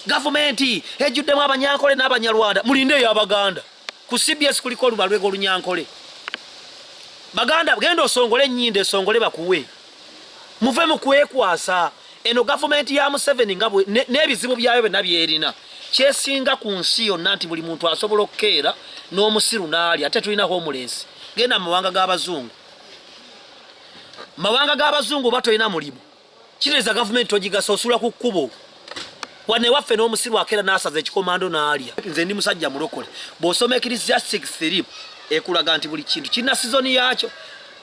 Gavumenti ejjuddemu abanyankole n'abanyarwanda mulinde y'abaganda ku CBS kuliko olubalwego olunyankole baganda genda osongole ennyinde esongole bakuwe muve mu kwekwasa eno gavumenti ya Museveni nga n'ebizibu byayo byonna byerina kyesinga ku nsi yonna nti buli muntu asobola okukeera n'omusiru n'ali ate tulina homeless genda mu mawanga g'abazungu batolina mulimu kitegeeza gavumenti ogigasa osula ku kkubo wane waffe n'omusiru akeera n'asaza ekikomando n'alya nze ndi musajja mulokole bw'osoma Ecclesiastes 3 ekulaga nti buli kintu kirina sizoni yaakyo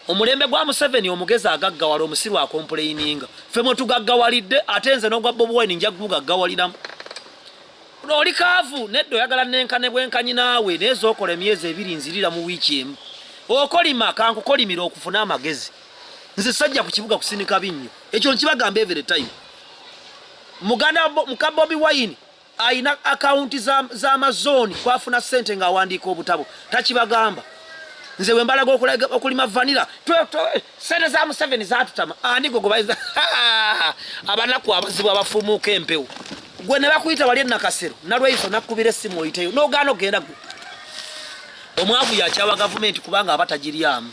omulembe gwa Museveni omugezi agaggawala omusiru akomplaininga ffe mwe tugaggawalidde ate nze n'ogwa Bobi Wine nja kugaggawaliramu oli kaavu nedda oyagala nenkane bwenkanyi naawe nezookola emyezi 2 nzirira mu wiiki emu okolima kankukolimira okufuna amagezi nze sajja ku kibuga kusinika binnyo ekyo nkibagamba every time muka Bobi Wine aina akaunti z'Amazon kwafuna sente ng'awandiika obutabo takibagamba nze wembalaga okulima vanilla sente za Museveni zatutama ani gogobayiza abanaku abazibu abafumuuka empewo gwe ne bakuyita wali enakasero nalweiso nakkubira essimu oyiteyo n'ogaana ogenda gwe omwavu yakyawa gavumenti kubanga abatagiryamu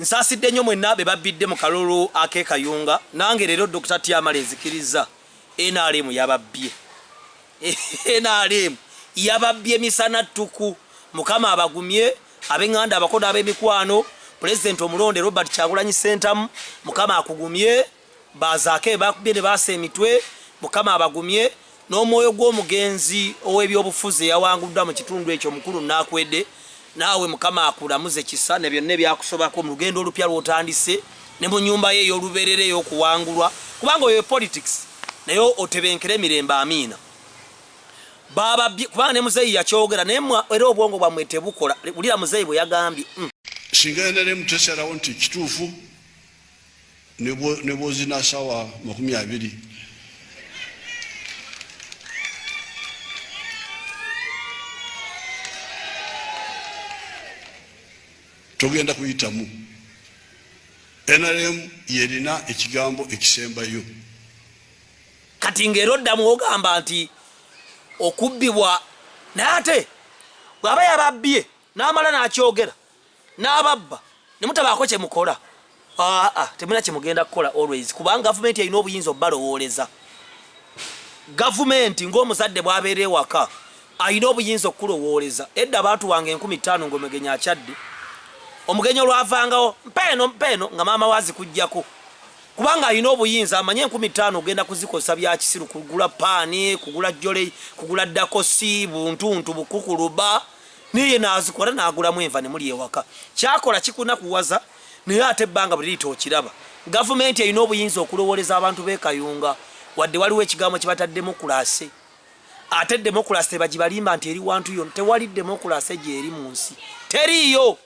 nsaasidde nnyo mwenna be babbidde mu kalulu akekayunga nange leero Dr. Tyamala ezikiriza NRM yababbye misana ttuku mukama abagumye ab'enganda abakodo ab'emikwano President omulonde Robert Kyagulanyi Sentamu mukama akugumye bazaake bakubbye ne baasa emitwe mukama abagumye n'omwoyo gw'omugenzi ow'ebyobufuzi yawanguddwa mu kitundu ekyo mukulu nakwedde naawe mukama akulamuze kisa ne byonna byakusobako mu lugendo olupya lw'otandise ne mu nnyumba ye ey'olubeerera ey'okuwangulwa kubanga oyo politics naye otebenkera emirembe amiina kubanga ne muzeeyi yakyogera naye era obwongo bwammwe tebukola wulira muzeeyi bwe yagambye singa NRM tesalawo nti kituufu ne bwozina sawa 20 togenda kuyitamu NRM yerina ekigambo ekisembayo kati ngero oddamu ogamba nti okubbibwa naye ate bw'aba yababbye n'amala n'akyogera n'ababba ne mutabaako kye mukola temulina kye mugenda kukola always kubanga gavumenti erina obuyinza obbalowoleza gavumenti ng'omuzadde bw'abeera ewaka alina obuyinza okukulowoleza edda abantu wange 15 ng'omugenya akyadde omugenyi olwavangawo mpeno nga maama wazi kujjako kubanga alina obuyinza amanye 15 ogenda kuzikosa bya kisiru kugula paani kugula jole kugula dakosi buntuntu bukukuluba niye nazikola nagulamu enva ne muli ewaka kyakola kikuna kuwaza naye ate ebbanga buli lito okiraba gavumenti erina obuyinza okulowoleza abantu b'ekayunga wadde waliwo ekigambo kibatadde demokrasi ate demokrasi tebagibalimba nti eri wantu yonna tewali demokrasi gyeri mu nsi teriiyo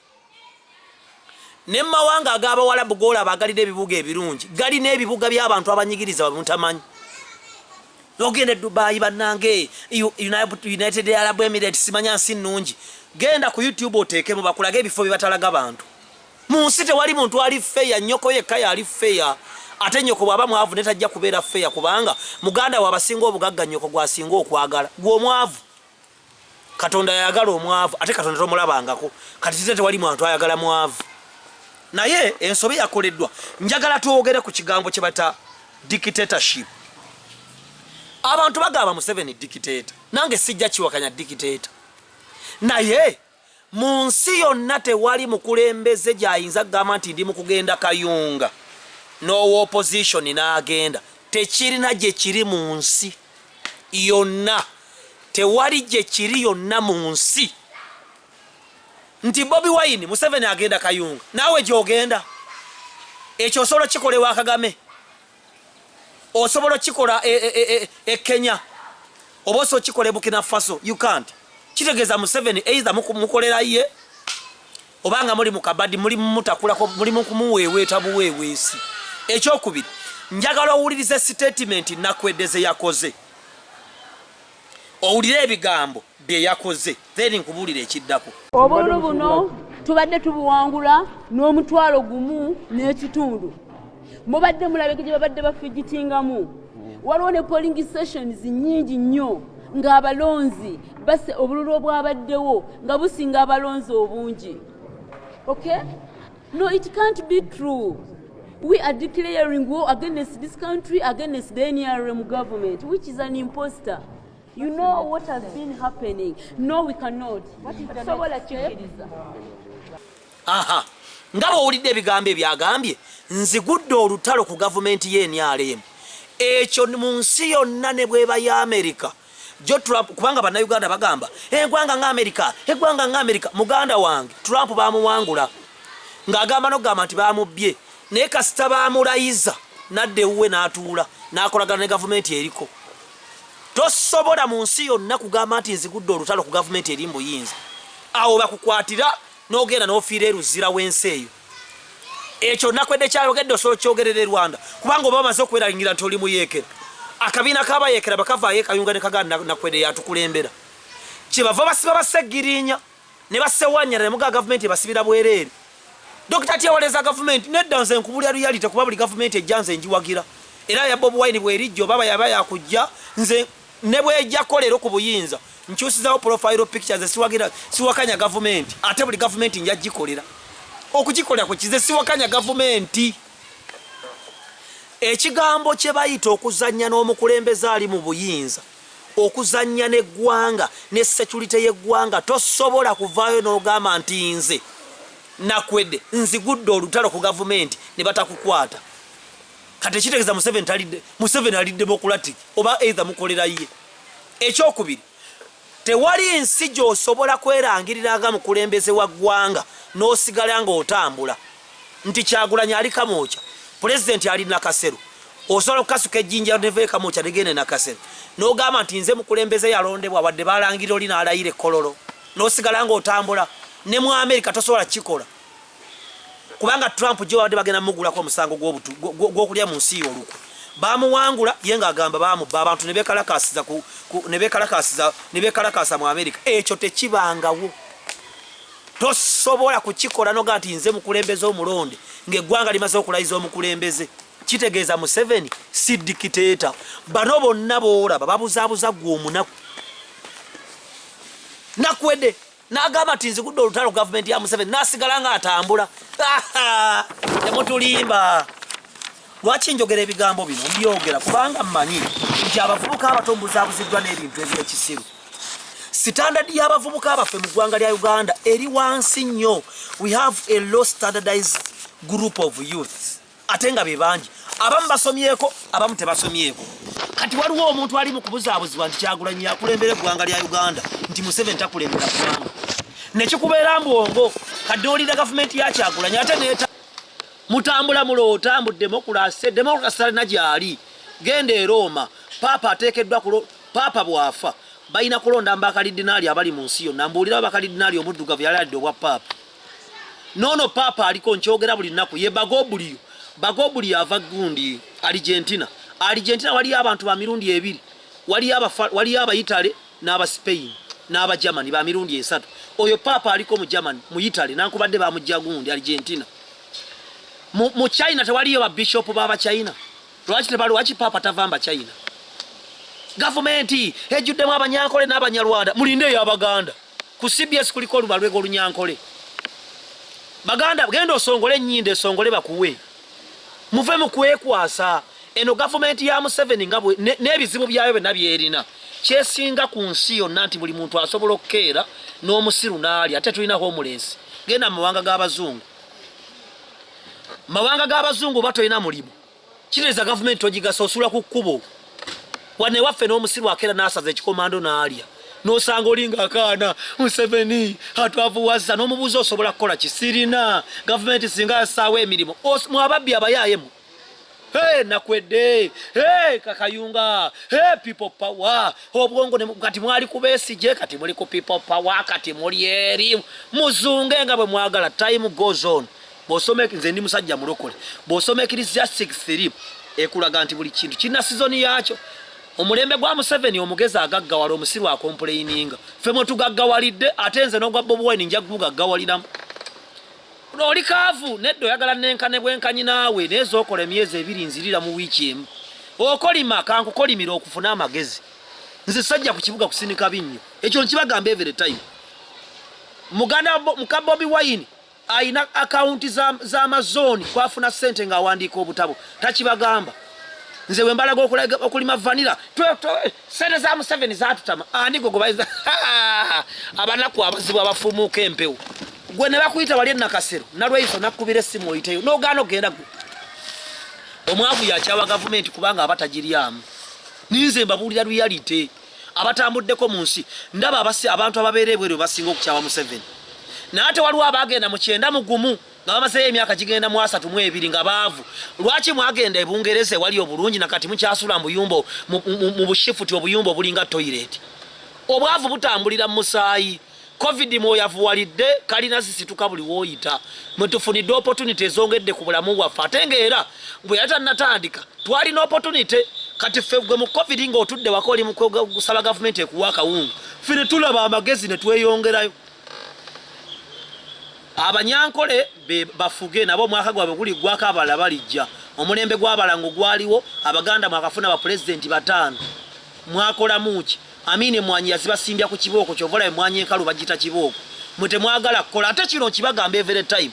ne mawanga ag'abawalabu golaba agalina ebibuga ebirungi galina ebibuga by'abantu abanyigiriza bamutamanyi ogenda Dubai bannange United Arab Emirates simanya nsi nnungi genda ku YouTube oteekemu bakulaga ebifo bye batalaga abantu mu nsi tewali muntu ali feya nnyoko yekka yali feya ate nnyoko bw'aba mwavu ne tajja kubeera feya kubanga muganda wabasinga obugagga nnyoko gwasinga okwagala gw'omwavu Katonda yayagala omwavu ate Katonda tomulabangako kati tewali muntu ayagala mwavu naye ensobe yakoleddwa njagala twogere ku kigambo kye bata dictatorship abantu bagamba Museveni dictator nange sijja kiwakanya dictator naye mu nsi yonna tewali mukulembeze gyayinza kugamba nti ndi mu kugenda Kayunga no opposition n'agenda tekirina gye kiri mu nsi yonna tewali gye kiri yonna mu nsi nti Bobi Wine Museveni agenda Kayunga nawe gyogenda ekyo osobola kikolewa Kagame osobola kikola Kenya oba osobola kikola Burkina Faso you can't kitegeeza Museveni either mukolera ye obanga muli mukabadi muli mutakulako muli kumuweeweeta buweeweesi ekyokubiri njagala owulirize statement nakwedeze yakoze owulire ebigambo bye yakoze then nkubulira ekiddako obululu buno tubadde tubuwangula n'omutwalo gumu n'ekitundu mubadde mulabeke gye babadde bafigitingamu waliwo ne polling sessions nnyingi nnyo ng'abalonzi base obululu obwabaddewo nga businga abalonzi obungi. Okay? No, it can't be true. We are declaring war against this country, against the NRM government, which is an imposter. You know what has been happening. No, we cannot. Aha. Ngabo owulidde ebigambo ebyagambye nzigudde olutalo ku gavumenti y'NRM. Ekyo mu nsi yonna ne bweba ya Amerika. Jo Trump kubanga bannayuganda bagamba eggwanga ng'Amerika muganda wange Trump baamuwangula ng'agamba n'okugamba nti baamubbye naye kasita baamulayiza nadde ewuwe n'atuula n'akolagana ne gavumenti eriko. Tosobola mu nsi yonna kugamba nti nzigudde olutalo ku gavumenti eri mbuyinza. Awo bakukwatira n'ogenda n'ofiira eruzira w'ensi eyo. Ekyo nakwedde kyayogedde osobola kyogerera e Rwanda kubanga oba bamaze okwerayingira nti oli muyeekera. Akabiina k'abayeekera bakavaayo Kekayunga ne Kaganda nakwedde yatukulembera. Kyebava basiba baseggirinya ne basewanyana ne muga gavumenti ebasibira bwereere. Dr. Tyewaleza gavumenti nedda nze nkubulya reality kuba buli gavumenti ejjanze njiwagira. Era ya Bob Wine bwerijjo baba yaba yakujja nze ne bwejjako leero ku buyinza nkyusizawo profile pictures siwakanya gavumenti ate buli gavumenti njagikolera. Okugikolera ku kize siwakanya gavumenti. Ekigambo kye bayita okuzannya n'omukulembeze ali mu buyinza okuzannya n'eggwanga ne security y'eggwanga tosobola kuvaayo n'ogamba nti nze nakwedde nzigudde olutalo ku gavumenti ne batakukwata. Kati kitegeeza Museveni ali democratic oba either mukolera ye. Ekyokubiri tewali nsi gy'osobola kwerangirira nga mukulembeze wa ggwanga n'osigala ng'otambula nti Kyagulanyi ali Kamoocha President ali Nakasero osobola okukasuka ejjinja neve Kamoocha negende Nakasero n'ogamba nti nze mukulembeze yalondebwa wadde balangirira oli n'alayira ekkololo n'osigala ng'otambula ne mu Amerika tosobola kikola kubanga Trump gye wadde bagenda mugulako omusango gw'okulya mu nsi olukwe bamuwangula ye ng'agamba bamubba abantu ne beekalakasiza mu Amerika. Ekyo tekibangawo. Tosobola kukikola noga nti nze mukulembeze omulonde ng'eggwanga limaze okulayiza omukulembeze. Kitegeeza Museveni si dikiteeta. Bano bonna boolaba babuzaabuza gwe omunaku. Nakwedde n'agamba nti nzigudde olutalo gavumenti ya Museveni n'asigala ng'atambula. Temutulimba. Lwaki njogera ebigambo bino mbyogera kubanga mmanyi nti abavubuka abato mbuzaabuziddwa n'ebintu eby'ekisiru. Standard y'abavubuka abaffe mu ggwanga lya Uganda eri wansi nnyo. We have a low standardized group of youth. Ate nga be bangi. Abamu basomyeko, abamu tebasomyeko. Kati waliwo omuntu ali mu kubuzaabuzibwa nti Kyagulanyi yakulembera eggwanga lya Uganda nti Museveni takulembera ggwanga. Nekikubeera mbwongo kadde olida gavumenti ya Kyagulanyi ate neeta mutambula muloota mu demokrasi talina gyali. Genda e Roma Papa ateekeddwa Papa bwafa balina kulonda mbakaridinaali abali mu nsi yonna. Mbuulirawo bakaridinaali omuddugavu yali alidde obwa Papa. Nono Papa aliko nkyogera buli nnaku ye Bagobuli ava gundi Argentina waliyo abantu ba mirundi ebiri. Waliyo aba Italy n'aba Spain n'aba Germany ba mirundi esatu. Oyo Papa aliko mu Germany mu Italy nankubadde bamujja gundi Argentina. Mu China tewaliyo ba bishop baba China. Lwaki Papa tavamba China? Gavumenti ejjuddemu Abanyankole n'Abanyarwanda mulinde ey'Abaganda. Ku CBS kuliko olubalwego olunyankole. Baganda genda osongole ennyinde esongole bakuwe. Muve mu kwekwasa. Eno gavumenti ya Museveni nga n'ebizibu byayo byonna byerina. Kyesinga ku nsi yonna nti buli muntu asobola okukeera n'omusiru n'ali ate tulina homeless. Genda mu mawanga g'Abazungu. Mawanga g'Abazungu batolina mulimu. Kitegeeza gavumenti ogigasa osula ku kkubo. Wane waffe n'omusiru akeera n'asaza ekikomando n'alya. N'osanga olinga akaana Museveni atwavuwaza n'omubuuza osobola kukola kisirina. Gavumenti singa yasaawo emirimu. Mwababbi abayaayemu. Hey nakwedde. Hey Kekayunga. Hey people power. Obwongo ne kati mwali kubeesije kati muli ku people power kati muli eri. Muzunge nga bwe mwagala. Time goes on. Bosomeki nze ndi musajja mulokole. Bosomekiriza 63 ekulaga nti buli kintu kirina sizoni yakyo. Omulembe gwa Museveni omugeza agaggawala omusiru akomplaininga. Ffe mwe tugaggawalidde ate nze n'ogwa Bob Wine nja kugaggawaliramu. Oli kaavu nedda oyagala nenkane bwenkanyi naawe neeza okola emyezi 2 nzirira mu wiiki emu. okolima kankukolimira okufuna amagezi nze sajja ku kibuga kusinika binnyo ekyo nkibagamba every time muganda muka Bobi Wine aina akaunti za Amazon kwafuna sente nga awandiika obutabo takibagamba nze wembalaga okulima vanilla sente za Museveni zatutama andigo gobayiza abanaku abazibwa abafumuuka empewo gwe ne bakuyita wali nakasero nalweiso nakubira essimu oyiteyo n'ogaana ogenda gwe omwavu yakyawa gavumenti kubanga abatagiryamu ninze mbabuulira reality abatambuddeko mu nsi ndaba abantu ababeera ebweru basinga okukyawa Museveni naate waliwo abagenda mu 9 mu gumu nga bamazeyo emyaka gigenda mu 3 mu 2 nga baavu lwaki mwagenda e Bungereza wali obulungi nakati mukyasula mu buyumba mu bushifuti obuyumba obulinga toilet obwavu butambulira mu musaayi covid mwoyavuwalidde kalina zisituka buli wooyita mwetufunidde opportunity ezongedde ku bulamu bwaffe ate ng'era bwe yatannatandika twalina opportunity kati ffe gwe mu covid ng'otudde waka oli mukusaba gavumenti ekuwa akawungu ffe ne tulaba amagezi ne tweyongerayo abanyankole bafuge nabo omwaka gwabwe guli gwako abala balijja omulembe gw'abalango gwaliwo abaganda mwakafuna bapulezidenti 5 mwakola muki Amini mwanyi yazibasimbya ku kibooko kyovola emwanyi enkalu bagita kibooko mwete mwagala kukola ate kino kibagamba every time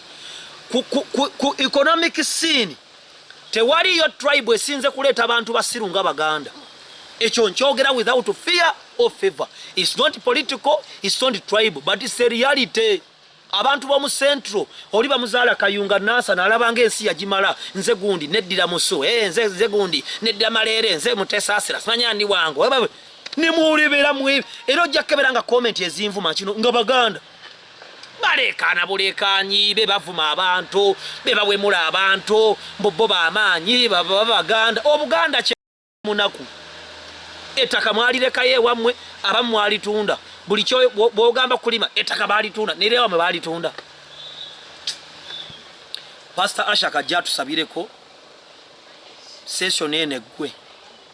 ku economic scene tewaliyo tribe esinze kuleeta abantu basiru nga baganda ekyo nkyogera without fear or favor. It's not political, it's not tribal, but it's a reality. Abantu bomu centro oli bamuzaala Kayunga nasa nalabanga ensi yagimala nze gundi neddira muso nze gundi neddira malere nze mutesasira simanya ndi wangu ni muulibera mwe era ojja keberanga comment ezinvuma kino nga baganda balekana bulekanyi be bavuma abantu be bawemula abantu bo bamaanyi baganda obuganda kye munaku ettaka mwalirekayo ewammwe abamu mwalitunda buli kyo bwogamba kulima ettaka balitunda nerewa mwe balitunda. Pastor Asha kajja tusabireko session ene gwe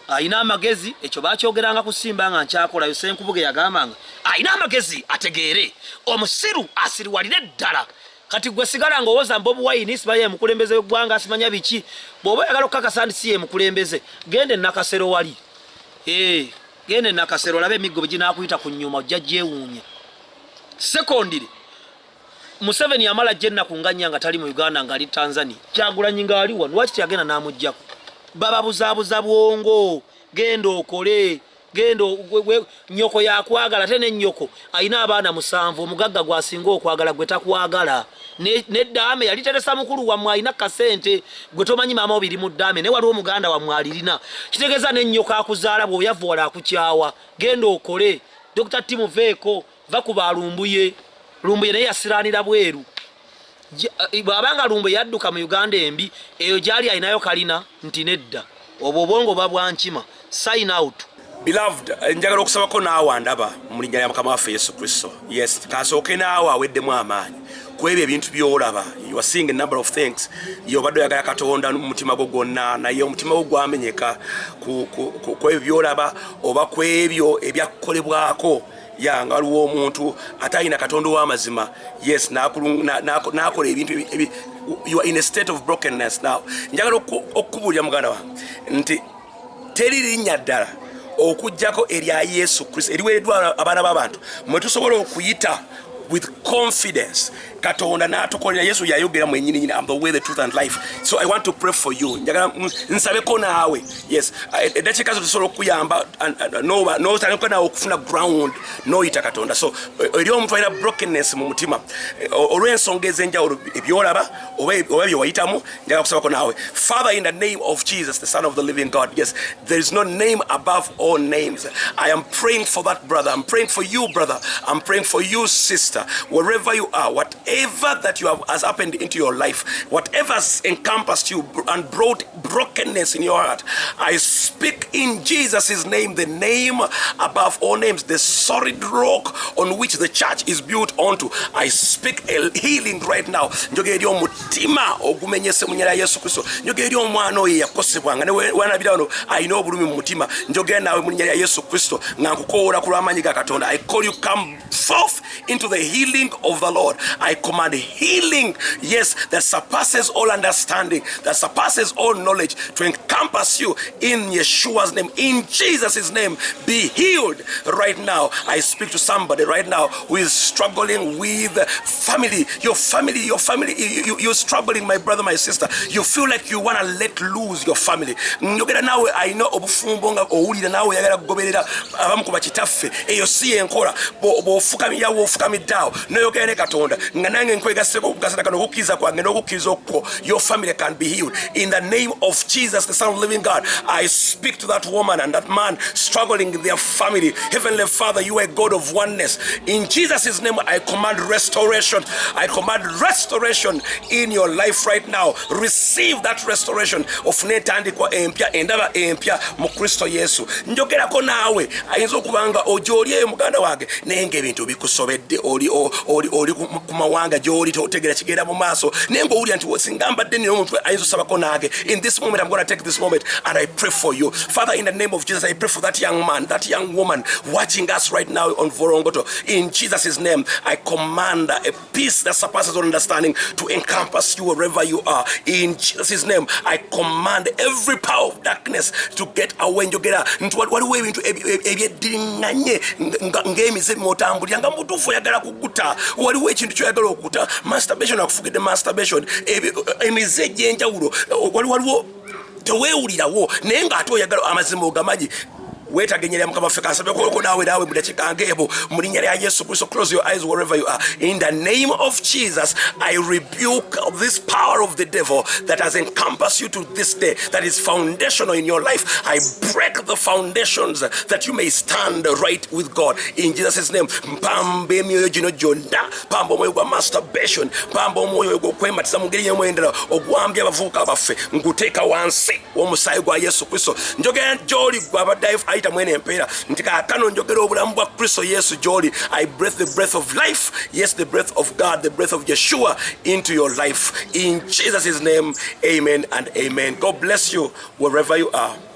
ayina amagezi ekyo bakyogeranga kusimba nga nkyakola yosenkubuge yagambanga ayina amagezi ategeere omusiru asiriwalire ddala kati gwe sigala ngowooza Bobi Wine sibaye mukulembeze gwanga asimanya biki bw'oba yagala okukakasa ndi siye mukulembeze gende nakasero wali gende nakasero labe emiggo beginakuyita ku nnyuma ojja gyewuunya. Secondly, Museveni amala jenna kunganya nga tali mu Uganda nga ali Tanzania Kyagulanyi nga ali wano lwaki yagenda n'amuggyako bababuzaabuza bwongo genda okole gendo nyoko yakwagala tene nyoko ayina abaana 7 omugagga gwasinga okwagala gwe takwagala ne dame yali teresa mukulu wa mwayina kasente gwe tomanyi mama obiri mu dame ne waliwo muganda wa mwalirina kitegeza ne nyoka akuzaala bwo yavuwala akukyawa gendo okole Dr. Timu Veko vakuba lumbuye naye yasiranira bweru babanga lumbe yadduka mu Uganda embi eyo jali ayinayo kalina nti nedda obwo bwongo babwankima sign out. Beloved, njagala okusabako naawe ndaba mu linnya lya Mukama waffe Yesu Kristo. Yes, kasooke naawe aweddemu amaanyi kwebyo ebintu byolaba. You are seeing a number of things. Yobadde oyagala Katonda n'omutima gwo gwonna naye omutima gwo gwamenyeka kwebyo byolaba oba kwebyo ebyakolebwako yanga waliwo omuntu atayina Katonda w'amazima. Yes, nakola ebintu you are in a state of brokenness now. Njagala okukubulira muganda wange nti teri linnya ddala okujjako erya Yesu Kristo eriwereddwa abaana b'abantu mwe tusobola okuyita with confidence Katonda n'atukolera Yesu yayogera mwennyini I'm the way, the truth and life. So I want to pray for you. Njagala nsabeko naawe. Yes, eddakiika zo tusobola okuyamba n'otandika naawe okufuna ground n'oyita Katonda. So eri omuntu alina brokenness mu mutima olw'ensonga ez'enjawulo ebyolaba oba bye wayitamu njagala kusabako naawe. Father, in the name of Jesus, the Son of the living God, yes, there is no name above all names. I am praying for that brother. I'm praying for you, brother. I'm praying for you, sister. Wherever you are, whatever that you have has happened into your life, whatever has encompassed you and brought brokenness in your heart, I speak in Jesus' name, the name above all names, the solid rock on which the church is built onto. I speak a healing right now. Njogeri omutima ogumenyese mu nnyera Yesu Kristo. Njogeri omwana oyo yakosebwanga ne wanabira wano ayina obulumi mu mutima. Njogeri nawe mu nnyera Yesu Kristo nga nkukoola ku lw'amaanyi ga Katonda. I call you come forth into the healing of the Lord. I command healing, yes, that surpasses all understanding, that surpasses all knowledge, to encompass you in Yeshua's name. In Jesus' name, be healed right now. I speak to somebody right now who is struggling with family. You're struggling, my brother, my sister. You feel like you want to let lose your family. I know obufumbo nga owulira nawe yagala kugoberera abamu ku bakitaffe eyo si enkola bw'ofukamira w'ofukamiddeawo n'oyogera ne Katonda nga nange nkwegaseko okukasana kano okukkiriza kwange n'okukkiriza okwo. Your family can be healed in the name of Jesus, the Son of the living God. I speak to that woman and that man struggling in their family. Heavenly Father, you are a God of oneness. In Jesus' name, I command restoration. I command restoration in your life right now. Receive that restoration of netandikwa empya endaba empya mu Kristo Yesu. Njogerako naawe ayinza okubanga ogyoli muganda wange naye ng'ebintu bikusobedde oli ku mawanga gy'oli totegera kigenda mu maaso naye ng'owulira nti singa mbadde nina omuntu ayinza osabako nange. In this moment, I'm going to take this moment and I pray for you. Father, in the name of Jesus, I pray for that young man, that young woman watching us right now on Vorongoto. In Jesus' name, I command a peace that surpasses all understanding to encompass you wherever you are. In Jesus' name, I command every power of darkness to get away. Waliwo ebintu ebyeddiringanye ng'emize mwotambulira nga mutuufu oyagala kukuta. Waliwo ekintu kyoyagala okuta. Masturbation akufugidde masturbation. Emize egy'enjawulo. Waliwo teweewulirawo naye ng'ate oyagala amazima ogamanyi. Wetagenyera mukama ffe kansabye ko naawe mu dakiika ng'ebo mu linnya lya Yesu Kristo. Close your eyes wherever you are. In the name of Jesus, I rebuke this power of the devil that has encompassed you to this day, that is foundational in your life. I break the foundations that you may stand right with God. In Jesus' name, mpamba emyoyo gino gyonna, mpamba omwoyo gwa masturbation, mpamba omwoyo gw'okwematiza mu ngeri y'emwendera ogwambya abavubuka baffe, nguteeka wansi w'omusaayi gwa Yesu Kristo. Njogera gy'oli gwe abadde ayita mwene empeera nti kaakano njogera obulamu bwa Kristo Yesu gy'oli. I breathe the breath of life, yes, the breath of God, the breath of Yeshua into your life. In Jesus' name, amen and amen. God bless you wherever you are.